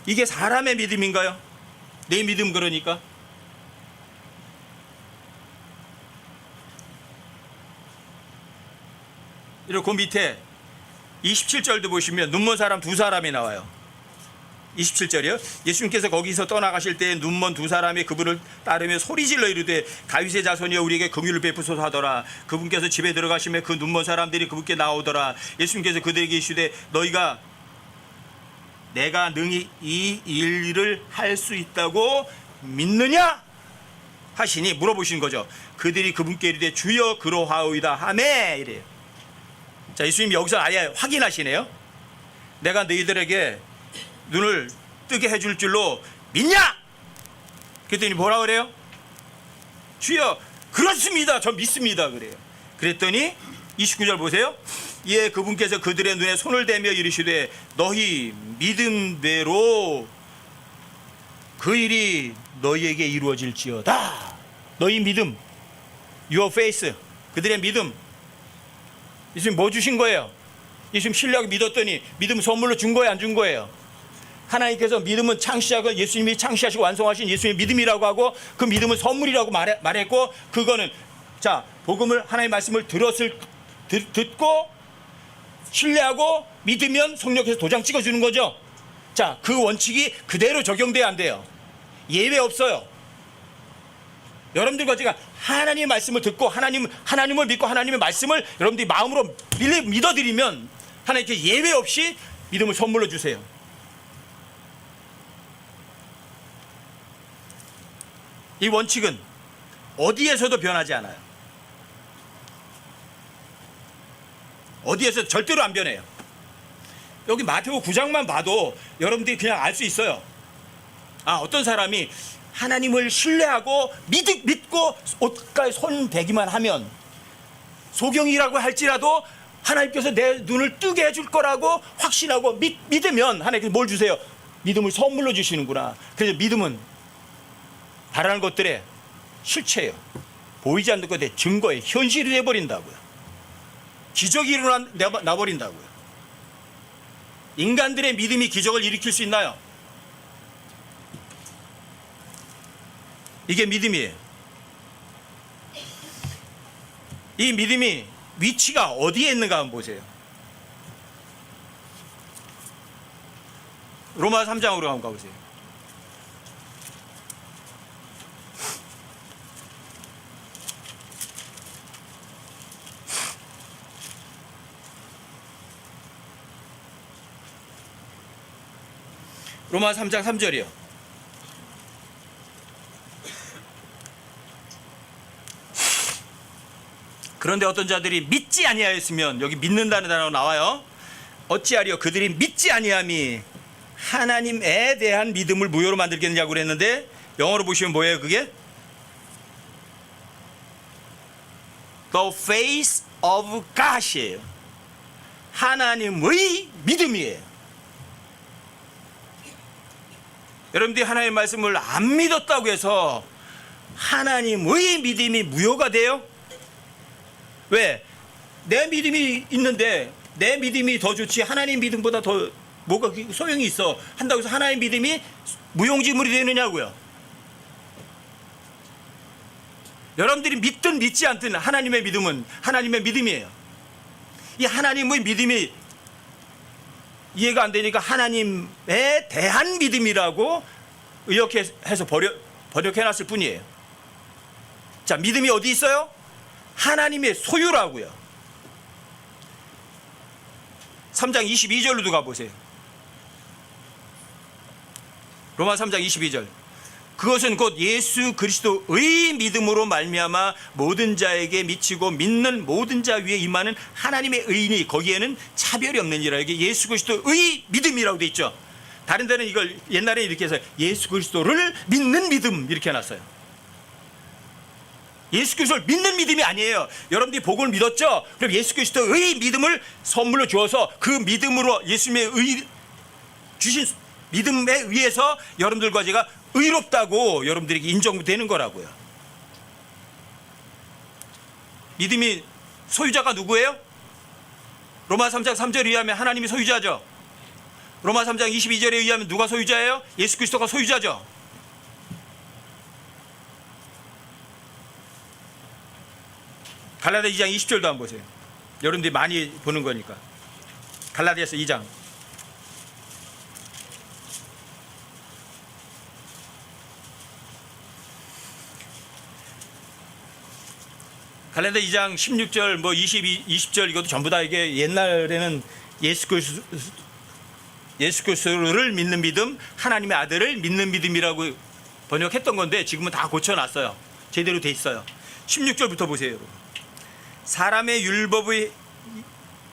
이게 사람의 믿음인가요? 내 믿음 그러니까? 이렇게 그 밑에 27절도 보시면 눈먼 사람 두 사람이 나와요. 27절이요. 예수님께서 거기서 떠나가실 때 눈먼 두 사람이 그분을 따르며 소리질러 이르되 다윗의 자손이여 우리에게 긍휼을 베푸소서 하더라. 그분께서 집에 들어가시며 그 눈먼 사람들이 그분께 나오더라. 예수님께서 그들에게 이르시되 너희가 내가 능히 이 일을 할 수 있다고 믿느냐 하시니 물어보시는 거죠. 그들이 그분께 이르되 주여 그러하오이다 하매 이래요. 자, 예수님이 여기서 아예 확인하시네요. 내가 너희들에게 눈을 뜨게 해줄 줄로 믿냐? 그랬더니 뭐라 그래요? 주여 그렇습니다. 저 믿습니다. 그래요. 그랬더니 29절 보세요. 이에 그분께서 그들의 눈에 손을 대며 이르시되 너희 믿음대로 그 일이 너희에게 이루어질지어다. 너희 믿음, your faith, 그들의 믿음. 예수님 뭐 주신 거예요? 예수님 신뢰하고 믿었더니 믿음 선물로 준 거예요, 안 준 거예요? 하나님께서 믿음은 창시자가 예수님이 창시하시고 완성하신 예수님의 믿음이라고 하고 그 믿음은 선물이라고 말했고 그거는 자 복음을 하나님의 말씀을 듣고 신뢰하고 믿으면 성령께서 도장 찍어주는 거죠. 자, 그 원칙이 그대로 적용돼야 안 돼요. 예외 없어요. 여러분들과 제가 하나님의 말씀을 듣고 하나님을 믿고 하나님의 말씀을 여러분들이 마음으로 믿어드리면 하나님께 예외 없이 믿음을 선물로 주세요. 이 원칙은 어디에서도 변하지 않아요. 어디에서 절대로 안 변해요. 여기 마태복음 9장만 봐도 여러분들이 그냥 알 수 있어요. 아, 어떤 사람이 하나님을 신뢰하고 믿고 옷가에 손 대기만 하면 소경이라고 할지라도 하나님께서 내 눈을 뜨게 해줄 거라고 확신하고 믿으면 하나님께서 뭘 주세요? 믿음을 선물로 주시는구나. 그래서 믿음은 바라는 것들의 실체예요. 보이지 않는 것의 증거에 현실이 되어버린다고요. 기적이 일어나버린다고요. 인간들의 믿음이 기적을 일으킬 수 있나요? 이게 믿음이에요. 이 믿음이 위치가 어디에 있는가 한번 보세요. 로마 3장으로 한번 가보세요. 로마 3장 3절이요. 그런데 어떤 자들이 믿지 아니하였으면 여기 믿는다는 단어가 나와요. 어찌하리요 그들이 믿지 아니함이 하나님에 대한 믿음을 무효로 만들겠느냐고 그랬는데 영어로 보시면 뭐예요 그게? The faith of God이에요. 하나님의 믿음이에요. 여러분들이 하나님의 말씀을 안 믿었다고 해서 하나님의 믿음이 무효가 돼요? 왜? 내 믿음이 있는데 내 믿음이 더 좋지 하나님 믿음보다 더 뭐가 소용이 있어 한다고 해서 하나님 믿음이 무용지물이 되느냐고요. 여러분들이 믿든 믿지 않든 하나님의 믿음은 하나님의 믿음이에요. 이 하나님의 믿음이 이해가 안 되니까 하나님에 대한 믿음이라고 의역해서 번역해놨을 뿐이에요. 자, 믿음이 어디 있어요? 하나님의 소유라고요. 3장 22절로도 가보세요. 로마 3장 22절. 그것은 곧 예수 그리스도의 믿음으로 말미암아 모든 자에게 미치고 믿는 모든 자 위에 임하는 하나님의 의인이 거기에는 차별이 없느니라. 이게 예수 그리스도의 믿음이라고 돼 있죠. 다른 데는 이걸 옛날에 이렇게 해서 예수 그리스도를 믿는 믿음 이렇게 해놨어요. 예수 그리스도를 믿는 믿음이 아니에요. 여러분들이 복음을 믿었죠? 그럼 예수 그리스도의 믿음을 선물로 주어서 그 믿음으로 예수님의 주신 믿음에 의해서 여러분들과 제가 의롭다고 여러분들에게 인정되는 거라고요. 믿음이 소유자가 누구예요? 로마 3장 3절에 의하면 하나님이 소유자죠. 로마 3장 22절에 의하면 누가 소유자예요? 예수 그리스도가 소유자죠. 갈라디아 2장 20절도 한번 보세요. 여러분들이 많이 보는 거니까. 갈라디아서 2장. 갈라디아 2장 16절 뭐 20절 이것도 전부 다 이게 옛날에는 예수 그리스도를 믿는 믿음, 하나님의 아들을 믿는 믿음이라고 번역했던 건데 지금은 다 고쳐놨어요. 제대로 돼 있어요. 16절부터 보세요. 사람의 율법의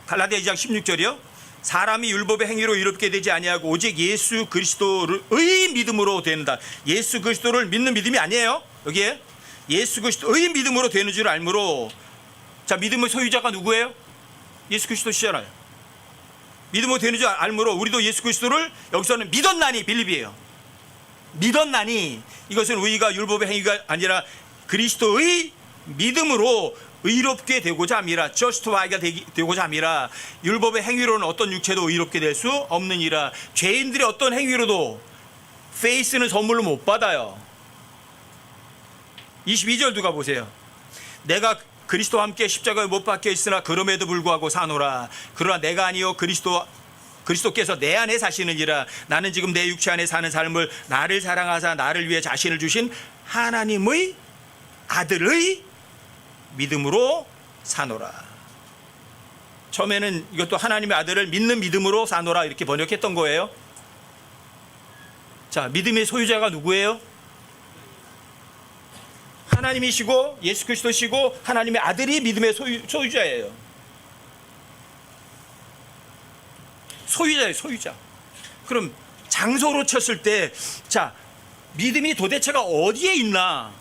갈라디아 2장 16절이요. 사람이 율법의 행위로 의롭게 되지 아니하고 오직 예수 그리스도의 믿음으로 된다. 예수 그리스도를 믿는 믿음이 아니에요. 여기에 예수 그리스도의 믿음으로 되는 줄 알므로. 자, 믿음의 소유자가 누구예요? 예수 그리스도시잖아요. 믿음으로 되는 줄 알므로 우리도 예수 그리스도를 여기서는 믿었나니, 빌립이에요. 믿었나니, 이것은 우리가 율법의 행위가 아니라 그리스도의 믿음으로 의롭게 되고자 함이라. 저스트파이가 되고자 함이라. 율법의 행위로는 어떤 육체도 의롭게 될 수 없느니라. 죄인들의 어떤 행위로도 페이스는 선물로 못 받아요. 22절 누가 보세요. 내가 그리스도와 함께 십자가에 못 박혀 있으나 그럼에도 불구하고 사노라. 그러나 내가 아니요 그리스도께서 내 안에 사시느니라. 나는 지금 내 육체 안에 사는 삶을 나를 사랑하사 나를 위해 자신을 주신 하나님의 아들의 믿음으로 사노라. 처음에는 이것도 하나님의 아들을 믿는 믿음으로 사노라 이렇게 번역했던 거예요. 자, 믿음의 소유자가 누구예요? 하나님이시고 예수 그리스도시고 하나님의 아들이 믿음의 소유자예요. 소유자예요, 소유자. 그럼 장소로 쳤을 때, 자, 믿음이 도대체가 어디에 있나?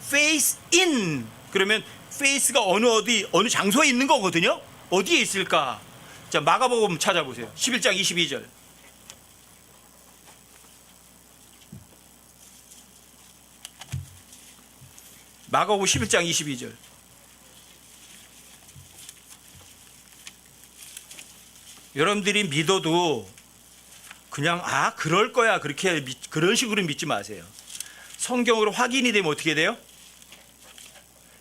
face in. 그러면 face가 어느 장소에 있는 거거든요. 어디에 있을까? 자, 마가복음 찾아보세요. 11장 22절. 마가복음 11장 22절. 여러분들이 믿어도 그냥 그럴 거야 그렇게 그런 식으로 믿지 마세요. 성경으로 확인이 되면 어떻게 돼요?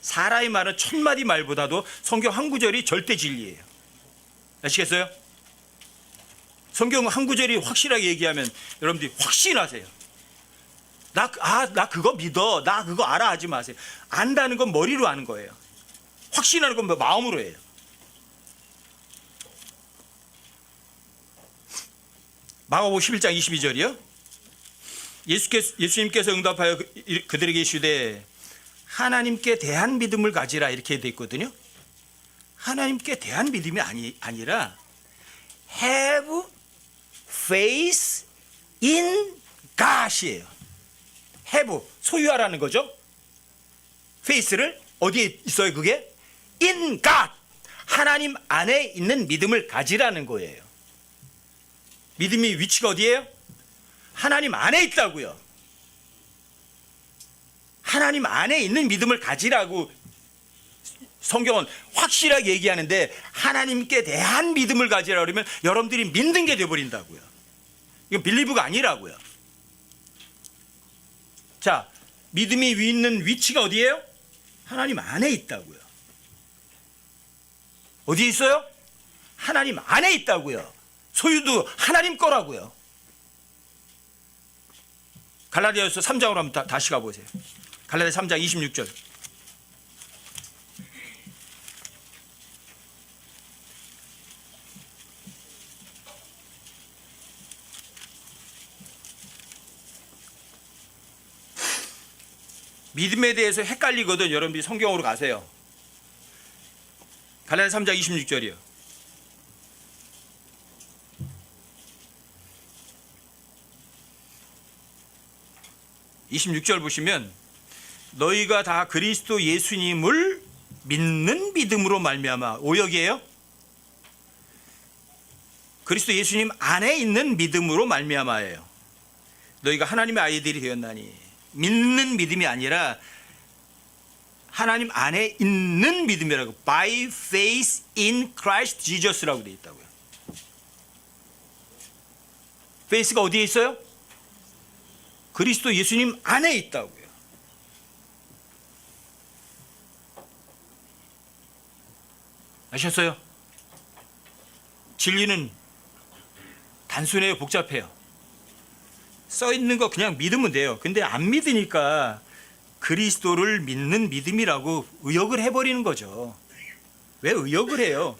사람의 말은 천마디 말보다도 성경 한 구절이 절대 진리예요. 아시겠어요? 성경 한 구절이 확실하게 얘기하면 여러분들이 확신하세요. 나 그거 믿어, 나 그거 알아 하지 마세요. 안다는 건 머리로 아는 거예요. 확신하는 건 마음으로 해요. 마가복음 11장 22절이요. 예수님께서 응답하여 그들에게 이르시되 하나님께 대한 믿음을 가지라 이렇게 돼 있거든요. 하나님께 대한 믿음이 아니라 have faith in God이에요. have, 소유하라는 거죠. faith를 어디에 있어요? 그게 in God, 하나님 안에 있는 믿음을 가지라는 거예요. 믿음이 위치가 어디예요? 하나님 안에 있다고요. 하나님 안에 있는 믿음을 가지라고 성경은 확실하게 얘기하는데, 하나님께 대한 믿음을 가지라 그러면 여러분들이 믿는 게 되어버린다고요. 이건 빌리브가 아니라고요. 자, 믿음이 있는 위치가 어디예요? 하나님 안에 있다고요. 어디에 있어요? 하나님 안에 있다고요. 소유도 하나님 거라고요. 갈라디아서 3장으로 한번 다시 가보세요. 갈라디아 3장 26절. 믿음에 대해서 헷갈리거든. 여러분들이 성경으로 가세요. 갈라디아 3장 26절이요. (26절) 보시면 너희가 다 그리스도 예수님을 믿는 믿음으로 말미암아. 오역이에요. 그리스도 예수님 안에 있는 믿음으로 말미암아예요. 너희가 하나님의 아이들이 되었나니. 믿는 믿음이 아니라 하나님 안에 있는 믿음이라고. By faith in Christ Jesus라고 되어 있다고요. faith가 어디에 있어요? 그리스도 예수님 안에 있다고요. 아셨어요? 진리는 단순해요, 복잡해요. 써 있는 거 그냥 믿으면 돼요. 근데 안 믿으니까 그리스도를 믿는 믿음이라고 의역을 해버리는 거죠. 왜 의역을 해요?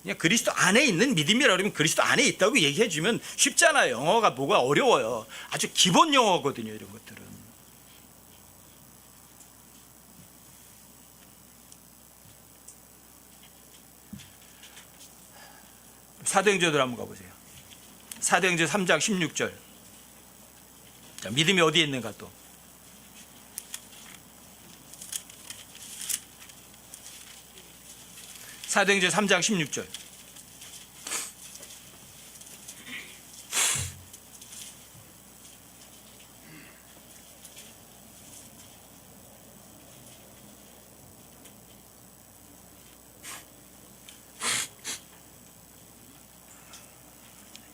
그냥 그리스도 안에 있는 믿음이라 그러면 그리스도 안에 있다고 얘기해 주면 쉽잖아요. 영어가 뭐가 어려워요. 아주 기본 영어거든요, 이런 것들은. 사도행전으로 한번 가보세요. 사도행전 3장 16절. 자, 믿음이 어디에 있는가 또. 사도행전 3장 16절.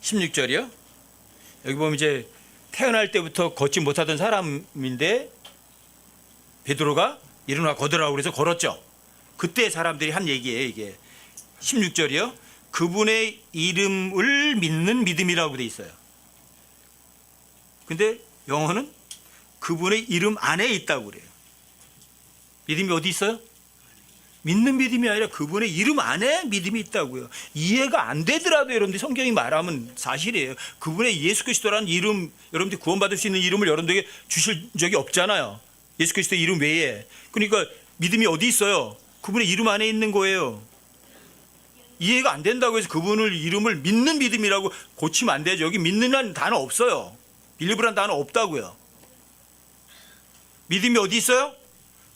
(16절이요) 여기 보면 이제 태어날 때부터 걷지 못하던 사람인데 베드로가 일어나 걷으라고 그래서 걸었죠. 그때 사람들이 한 얘기예요. 이게 16절이요. 그분의 이름을 믿는 믿음이라고 돼 있어요. 근데 영어는 그분의 이름 안에 있다고 그래요. 믿음이 어디 있어요? 믿는 믿음이 아니라 그분의 이름 안에 믿음이 있다고요. 이해가 안 되더라도 여러분들 성경이 말하면 사실이에요. 그분의 예수 그리스도라는 이름, 여러분들 구원받을 수 있는 이름을 여러분들에게 주실 적이 없잖아요. 예수 그리스도의 이름 외에. 그러니까 믿음이 어디 있어요? 그분의 이름 안에 있는 거예요. 이해가 안 된다고 해서 그분을 이름을 믿는 믿음이라고 고치면 안 되죠. 여기 믿는다는 단어 없어요. 빌리브라는 단어 없다고요. 믿음이 어디 있어요?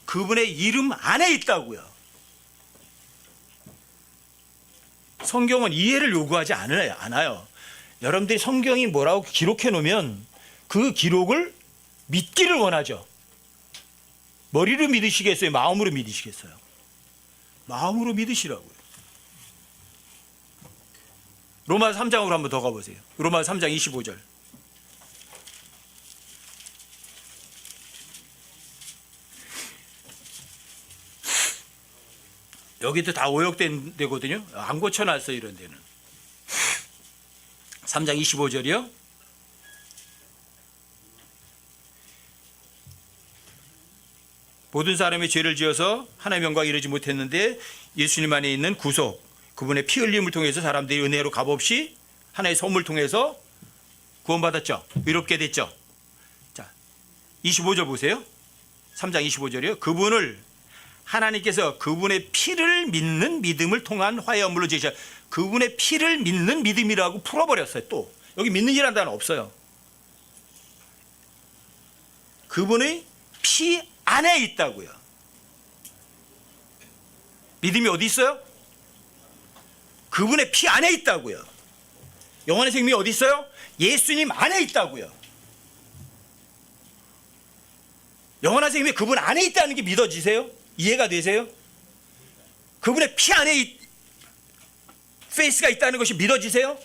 그분의 이름 안에 있다고요. 성경은 이해를 요구하지 않아요. 여러분들이 성경이 뭐라고 기록해 놓으면 그 기록을 믿기를 원하죠. 머리로 믿으시겠어요? 마음으로 믿으시겠어요? 마음으로 믿으시라고요. 로마서 3장으로 한번 더 가보세요. 로마서 3장 25절. 여기도 다 오역된 데거든요. 안 고쳐놨어요, 이런 데는. 3장 25절이요. 모든 사람이 죄를 지어서 하나님의 영광에 이르지 못했는데 예수님 안에 있는 구속, 그분의 피 흘림을 통해서 사람들이 은혜로 값없이 하나의 선물 통해서 구원받았죠. 의롭게 됐죠. 자, 25절 보세요. 3장 25절이요. 그분을 하나님께서 그분의 피를 믿는 믿음을 통한 화해함으로 제시하. 그분의 피를 믿는 믿음이라고 풀어버렸어요. 또 여기 믿는이라는 단어 없어요. 그분의 피 안에 있다고요. 믿음이 어디 있어요? 그분의 피 안에 있다고요. 영원의 생명이 어디 있어요? 예수님 안에 있다고요. 영원한 생명이 그분 안에 있다는 게 믿어지세요? 이해가 되세요? 그분의 피 안에 페이스가 있다는 것이 믿어지세요?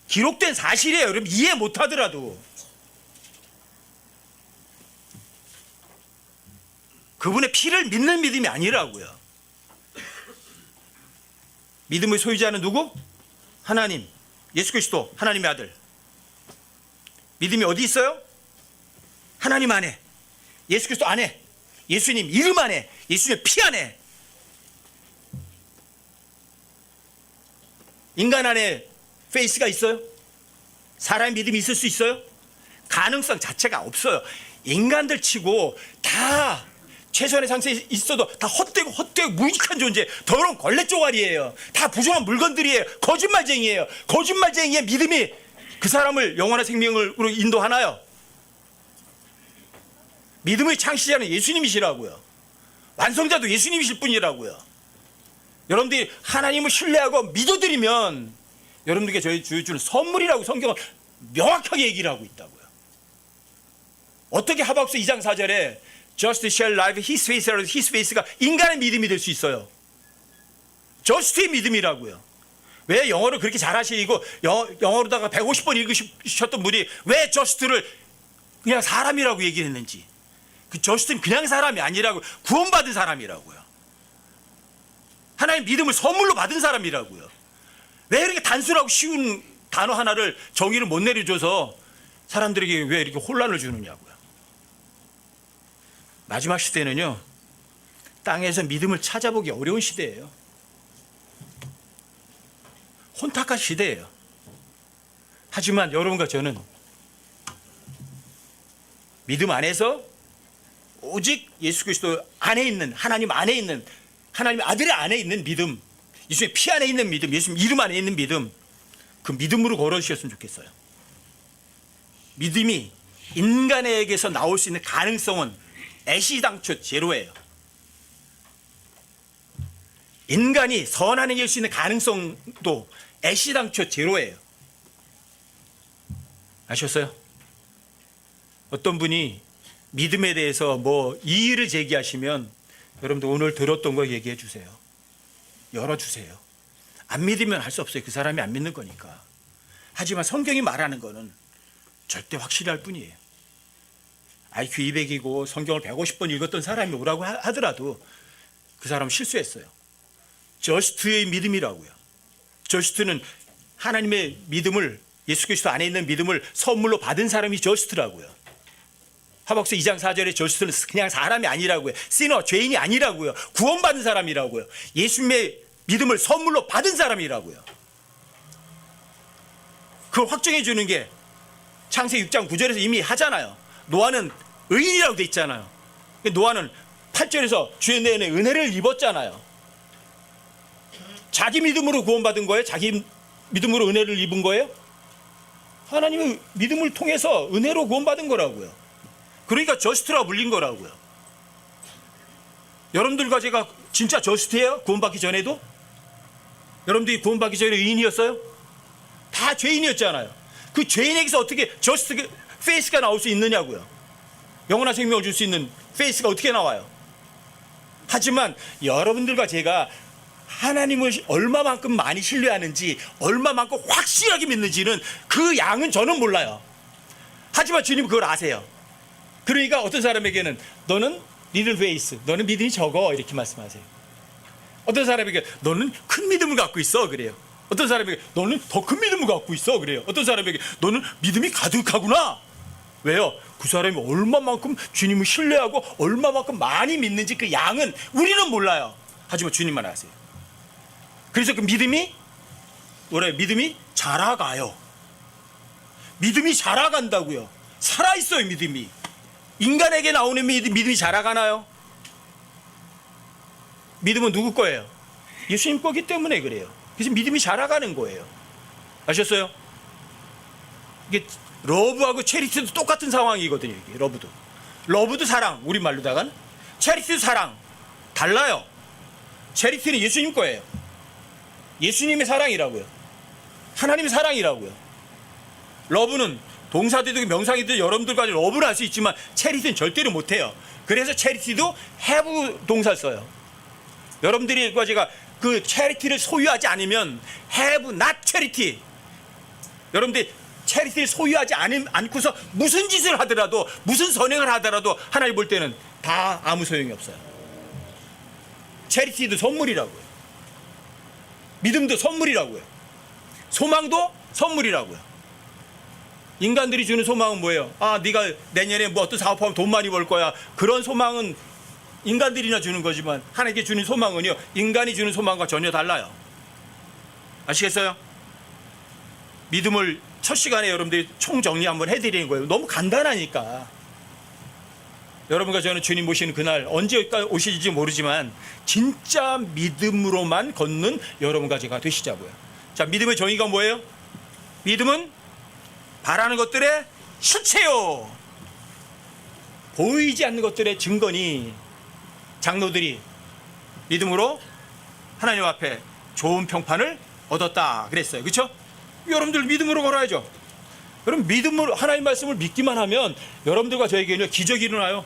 기록된 사실이에요. 여러분 이해 못하더라도 그분의 피를 믿는 믿음이 아니라고요. 믿음의 소유자는 누구? 하나님, 예수 그리스도, 하나님의 아들. 믿음이 어디 있어요? 하나님 안에, 예수 그리스도 안에, 예수님 이름 안에, 예수님의 피 안에. 인간 안에 페이스가 있어요? 사람의 믿음이 있을 수 있어요? 가능성 자체가 없어요. 인간들 치고 다 최소한의 상태에 있어도 다 헛되고 무익한 존재, 더러운 걸레 쪼가리예요. 다 부정한 물건들이에요. 거짓말쟁이에요. 거짓말쟁이의 믿음이 그 사람을 영원한 생명으로 인도하나요? 믿음의 창시자는 예수님이시라고요. 완성자도 예수님이실 뿐이라고요. 여러분들이 하나님을 신뢰하고 믿어드리면 여러분들께 저희 주는 선물이라고 성경은 명확하게 얘기를 하고 있다고요. 어떻게 하박국 2장 4절에 Just shall live his faith라고 his faith가 인간의 믿음이 될 수 있어요. 저스트의 믿음이라고요. 왜 영어를 그렇게 잘하시고 영어로다가 150번 읽으셨던 분이 왜 저스트를 그냥 사람이라고 얘기를 했는지. 그 저스트는 그냥 사람이 아니라고, 구원받은 사람이라고요. 하나님 믿음을 선물로 받은 사람이라고요. 왜 이렇게 단순하고 쉬운 단어 하나를 정의를 못 내려줘서 사람들에게 왜 이렇게 혼란을 주느냐고요. 마지막 시대는요, 땅에서 믿음을 찾아보기 어려운 시대예요. 혼탁한 시대예요. 하지만 여러분과 저는 믿음 안에서 오직 예수 그리스도 안에 있는, 하나님 안에 있는, 하나님 아들의 안에 있는 믿음, 예수의 피 안에 있는 믿음, 예수님 이름 안에 있는 믿음, 그 믿음으로 걸어주셨으면 좋겠어요. 믿음이 인간에게서 나올 수 있는 가능성은 애시당초 제로예요. 인간이 선한 행위할 수 있는 가능성도 애시당초 제로예요. 아셨어요? 어떤 분이 믿음에 대해서 뭐 이의를 제기하시면 여러분들 오늘 들었던 거 얘기해 주세요. 열어주세요. 안 믿으면 할 수 없어요. 그 사람이 안 믿는 거니까. 하지만 성경이 말하는 거는 절대 확실할 뿐이에요. IQ 200이고 성경을 150번 읽었던 사람이 오라고 하더라도 그 사람은 실수했어요. 저스트의 믿음이라고요. 저스트는 하나님의 믿음을, 예수 그리스도 안에 있는 믿음을 선물로 받은 사람이 저스트라고요. 하박국 2장 4절에 저스트는 그냥 사람이 아니라고요. 시너, 죄인이 아니라고요. 구원받은 사람이라고요. 예수님의 믿음을 선물로 받은 사람이라고요. 그걸 확정해 주는 게 창세기 6장 9절에서 이미 하잖아요. 노아는 의인이라고 돼 있잖아요. 노아는 8절에서 주의 내내 은혜를 입었잖아요. 자기 믿음으로 구원받은 거예요? 자기 믿음으로 은혜를 입은 거예요? 하나님의 믿음을 통해서 은혜로 구원받은 거라고요. 그러니까 저스트라고 불린 거라고요. 여러분들과 제가 진짜 저스트예요? 구원받기 전에도? 여러분들이 구원받기 전에 의인이었어요? 다 죄인이었잖아요. 그 죄인에게서 어떻게 저스트 페이스가 나올 수 있느냐고요. 영원한 생명을 줄 수 있는 페이스가 어떻게 나와요? 하지만 여러분들과 제가 하나님을 얼마만큼 많이 신뢰하는지, 얼마만큼 확실하게 믿는지는 그 양은 저는 몰라요. 하지만 주님 그걸 아세요. 그러니까 어떤 사람에게는 너는 리틀 페이스, 너는 믿음이 적어, 이렇게 말씀하세요. 어떤 사람에게 너는 큰 믿음을 갖고 있어, 그래요. 어떤 사람에게 너는 더 큰 믿음을 갖고 있어, 그래요. 어떤 사람에게 너는 믿음이 가득하구나. 왜요? 그 사람이 얼마만큼 주님을 신뢰하고 얼마만큼 많이 믿는지 그 양은 우리는 몰라요. 하지만 주님만 아세요. 그래서 그 믿음이 뭐래요? 믿음이 자라가요. 믿음이 자라간다고요. 살아있어요, 믿음이. 인간에게 나오는 믿음이 자라가나요? 믿음은 누구 거예요? 예수님 거기 때문에 그래요. 그래서 믿음이 자라가는 거예요. 아셨어요? 이게 러브하고 체리티도 똑같은 상황이거든요. 이게 러브도 사랑, 우리말로다간. 체리티도 사랑. 달라요. 체리티는 예수님 거예요. 예수님의 사랑이라고요. 하나님의 사랑이라고요. 러브는 동사되든 명사이든 여러분들까지 러브를 할 수 있지만 체리티는 절대로 못해요. 그래서 체리티도 have 동사를 써요. 여러분들과 제가 그 체리티를 소유하지 않으면 have not charity. 여러분들이 체리티를 소유하지 않고서 무슨 짓을 하더라도, 무슨 선행을 하더라도 하나님 볼 때는 다 아무 소용이 없어요. 체리티도 선물이라고요. 믿음도 선물이라고요. 소망도 선물이라고요. 인간들이 주는 소망은 뭐예요? 아, 네가 내년에 뭐 어떤 사업하면 돈 많이 벌 거야. 그런 소망은 인간들이나 주는 거지만 하나님께 주는 소망은요, 인간이 주는 소망과 전혀 달라요. 아시겠어요? 믿음을 첫 시간에 여러분들이 총정리 한번 해드리는 거예요. 너무 간단하니까. 여러분과 저는 주님 모시는 그날 언제 오실지 모르지만 진짜 믿음으로만 걷는 여러분과 제가 되시자고요. 자, 믿음의 정의가 뭐예요? 믿음은 바라는 것들의 실체요. 보이지 않는 것들의 증거니 장로들이 믿음으로 하나님 앞에 좋은 평판을 얻었다 그랬어요. 그렇죠? 여러분들 믿음으로 걸어야죠. 그럼 믿음으로 하나님 말씀을 믿기만 하면 여러분들과 저에게는 기적이 일어나요.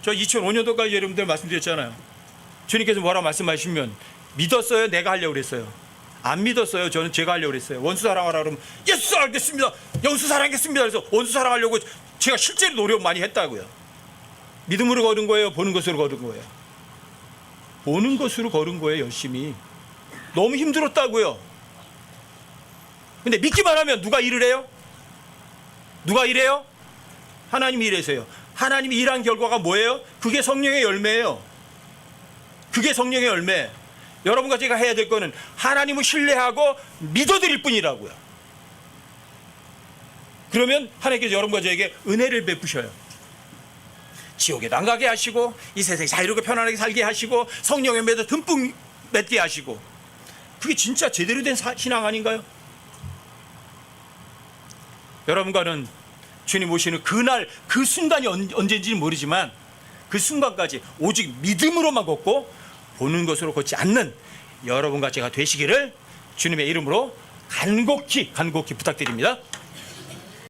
저 2005년도까지 여러분들 말씀드렸잖아요. 주님께서 뭐라 말씀하시면 믿었어요? 내가 하려고 그랬어요. 안 믿었어요. 저는 제가 하려고 그랬어요. 원수 사랑하라 그러면 예수 사랑하겠습니다. 영수 사랑하겠습니다. 그래서 원수 사랑하려고 제가 실제로 노력 많이 했다고요. 믿음으로 걸은 거예요? 보는 것으로 걸은 거예요? 보는 것으로 걸은 거예요. 열심히. 너무 힘들었다고요. 근데 믿기만 하면 누가 일을 해요? 누가 일해요? 하나님이 일해서요. 하나님이 일한 결과가 뭐예요? 그게 성령의 열매예요. 그게 성령의 열매. 여러분과 제가 해야 될 거는 하나님을 신뢰하고 믿어드릴 뿐이라고요. 그러면 하나님께서 여러분과 저에게 은혜를 베푸셔요. 지옥에도 안 가게 하시고 이 세상에 자유롭게 편안하게 살게 하시고 성령의 매도 듬뿍 맺게 하시고, 그게 진짜 제대로 된 신앙 아닌가요? 여러분과는 주님 오시는 그날 그 순간이 언제인지는 모르지만 그 순간까지 오직 믿음으로만 걷고 보는 것으로 걷지 않는 여러분과 제가 되시기를 주님의 이름으로 간곡히 부탁드립니다.